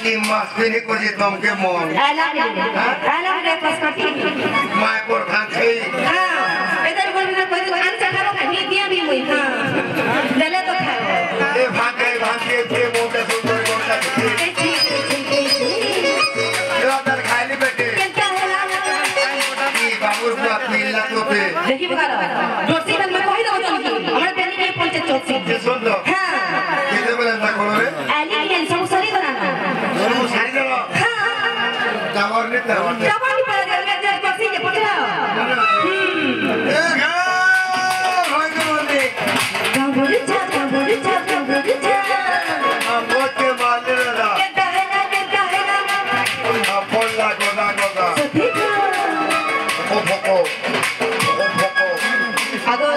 तीन मास भी नहीं कुछ तुम के मोन एला रे पास करती माय पर खान खाई हां इधर बोल में कोई खान चढ़ा नहीं दिया भी मुई हां दले तो खाओ ए भागे थे मोटे सुंदर मोटा इधर खाई ले बेटे की बाबू को मिलना तो पे देखी बगा जोशी में मैं कहि दो चल की हमरा पेनी के पंचायत चौक से सुन दो हां कितने बोले ना करो रे एलियन सब सरी बनाना दोनों सारी दो हां टावर नहीं जवानी पर दे जोशी के पकड़ा ए गा होय के बोले काबुली चा हम बहुत के मारने लगा के कहना हम फोन ला गोदा ठीक है ओ भको আগো